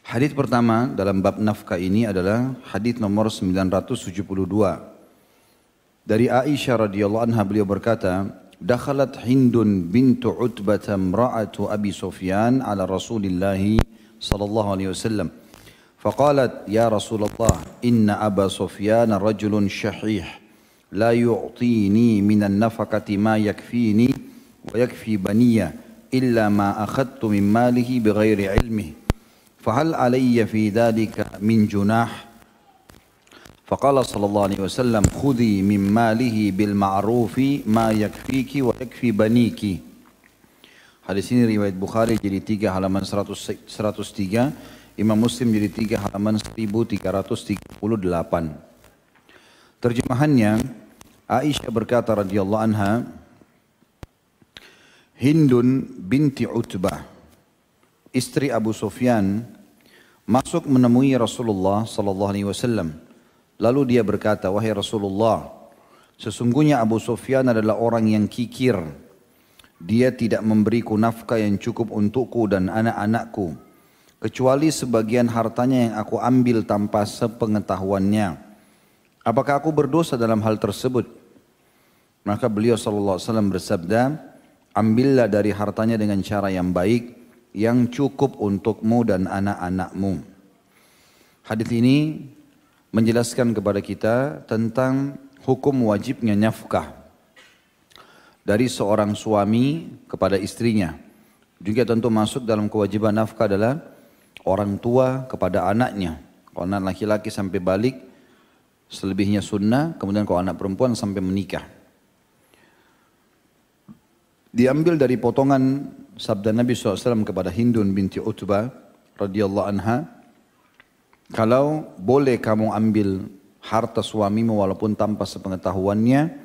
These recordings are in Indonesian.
Hadits pertama dalam bab nafkah ini adalah hadits nomor 972. Dari Aisyah radhiyallahu anha beliau berkata, "Dakhalat Hindun bintu Utbah imra'atu Abi Sufyan ala Rasulillah sallallahu alaihi wasallam. Faqalat, ya Rasulullah, inna Aba Sufyan rajulun syahih, la yu'tini minan nafaqati ma yakfini wa yakfi baniya illa ma akhadtu min malihi bighairi ilmihi. فهل علي في ذلك من جناح؟ فقال صلى الله عليه وسلم خذي من ماله بالمعروف ما يكفيك ويكفي بنيك." Hadis ini riwayat Bukhari jadi 3 halaman 103, Imam Muslim jadi 3 halaman 1338. Terjemahannya, Aisyah berkata radhiyallahu anha, Hindun binti Utbah, istri Abu Sufyan, masuk menemui Rasulullah sallallahu alaihi wasallam. Lalu dia berkata, "Wahai Rasulullah, sesungguhnya Abu Sufyan adalah orang yang kikir. Dia tidak memberiku nafkah yang cukup untukku dan anak-anakku, kecuali sebagian hartanya yang aku ambil tanpa sepengetahuannya. Apakah aku berdosa dalam hal tersebut?" Maka beliau sallallahu alaihi wasallam bersabda, "Ambillah dari hartanya dengan cara yang baik, yang cukup untukmu dan anak-anakmu." Hadis ini menjelaskan kepada kita tentang hukum wajibnya nafkah dari seorang suami kepada istrinya. Juga tentu masuk dalam kewajiban nafkah adalah orang tua kepada anaknya. Kalau anak laki-laki sampai balik, selebihnya sunnah. Kemudian kalau anak perempuan sampai menikah. Diambil dari potongan sabda Nabi SAW kepada Hindun binti Utbah radhiyallahu anha, "Kalau boleh kamu ambil harta suamimu walaupun tanpa sepengetahuannya,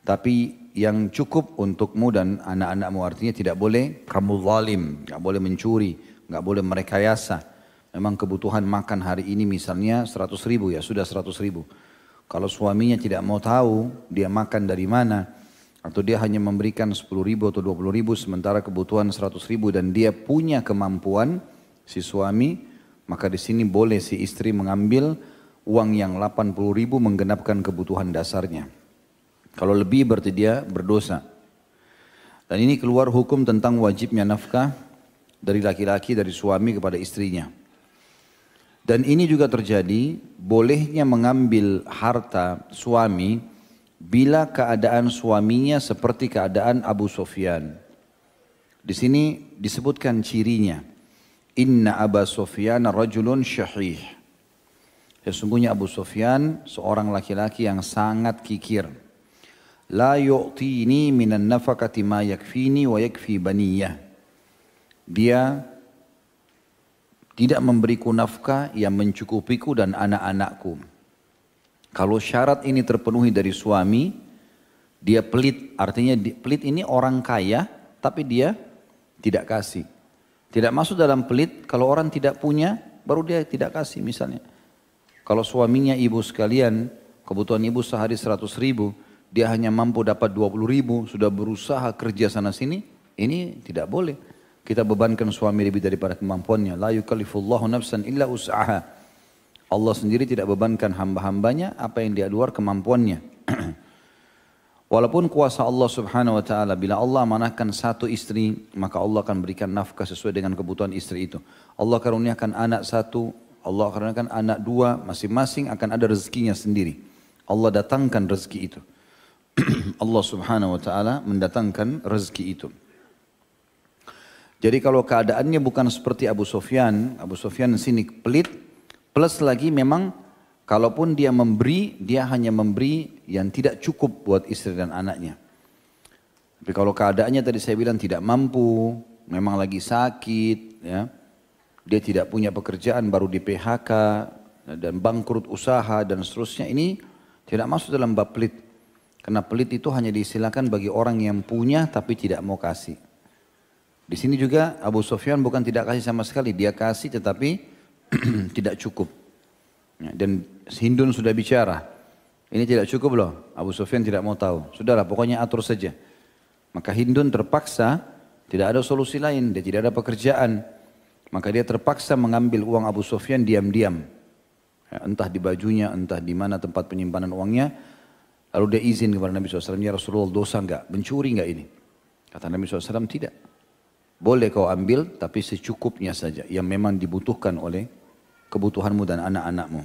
tapi yang cukup untukmu dan anak-anakmu." Artinya tidak boleh kamu zalim, nggak boleh mencuri, nggak boleh merekayasa. Memang kebutuhan makan hari ini misalnya 100 ribu, ya sudah 100 ribu. Kalau suaminya tidak mau tahu dia makan dari mana, atau dia hanya memberikan 10 ribu atau 20 ribu sementara kebutuhan 100 ribu dan dia punya kemampuan si suami, maka di sini boleh si istri mengambil uang yang 80 ribu menggenapkan kebutuhan dasarnya. Kalau lebih berarti dia berdosa. Dan ini keluar hukum tentang wajibnya nafkah dari laki-laki, dari suami kepada istrinya. Dan ini juga terjadi bolehnya mengambil harta suami bila keadaan suaminya seperti keadaan Abu Sufyan. Di sini disebutkan cirinya. Inna Aba Sufyan rajulun syahih. Sesungguhnya Abu Sufyan seorang laki-laki yang sangat kikir. La yu'tini minan nafaqati ma yakfini wa yakfi baniyah. Dia tidak memberiku nafkah yang mencukupiku dan anak-anakku. Kalau syarat ini terpenuhi dari suami, dia pelit. Artinya pelit ini orang kaya, tapi dia tidak kasih. Tidak masuk dalam pelit, kalau orang tidak punya, baru dia tidak kasih misalnya. Kalau suaminya ibu sekalian, kebutuhan ibu sehari 100 ribu, dia hanya mampu dapat 20 ribu, sudah berusaha kerja sana sini, ini tidak boleh. Kita bebankan suami lebih daripada kemampuannya. La yukallifullahu nafsan illa us'aha. Allah sendiri tidak bebankan hamba-hambanya apa yang di luar kemampuannya. Walaupun kuasa Allah subhanahu wa ta'ala, bila Allah amanahkan satu istri, maka Allah akan berikan nafkah sesuai dengan kebutuhan istri itu. Allah karuniakan anak satu, Allah karuniakan anak dua, masing-masing akan ada rezekinya sendiri. Allah datangkan rezeki itu. Allah subhanahu wa ta'ala mendatangkan rezeki itu. Jadi kalau keadaannya bukan seperti Abu Sufyan di sini pelit, plus lagi memang kalaupun dia memberi, dia hanya memberi yang tidak cukup buat istri dan anaknya. Tapi kalau keadaannya tadi saya bilang tidak mampu, memang lagi sakit, ya, dia tidak punya pekerjaan, baru di PHK dan bangkrut usaha dan seterusnya, ini tidak masuk dalam bab pelit. Karena pelit itu hanya diistilahkan bagi orang yang punya tapi tidak mau kasih. Di sini juga Abu Sufyan bukan tidak kasih sama sekali, dia kasih tetapi tidak cukup. Dan Hindun sudah bicara, ini tidak cukup loh. Abu Sufyan tidak mau tahu. Sudahlah, pokoknya atur saja. Maka Hindun terpaksa, tidak ada solusi lain, dia tidak ada pekerjaan. Maka dia terpaksa mengambil uang Abu Sufyan diam-diam. Ya, entah di bajunya, entah di mana tempat penyimpanan uangnya. Lalu dia izin kepada Nabi SAW, ya Rasulullah dosa enggak? Mencuri enggak ini? Kata Nabi SAW, tidak. Boleh kau ambil tapi secukupnya saja. Yang memang dibutuhkan oleh kebutuhanmu dan anak-anakmu.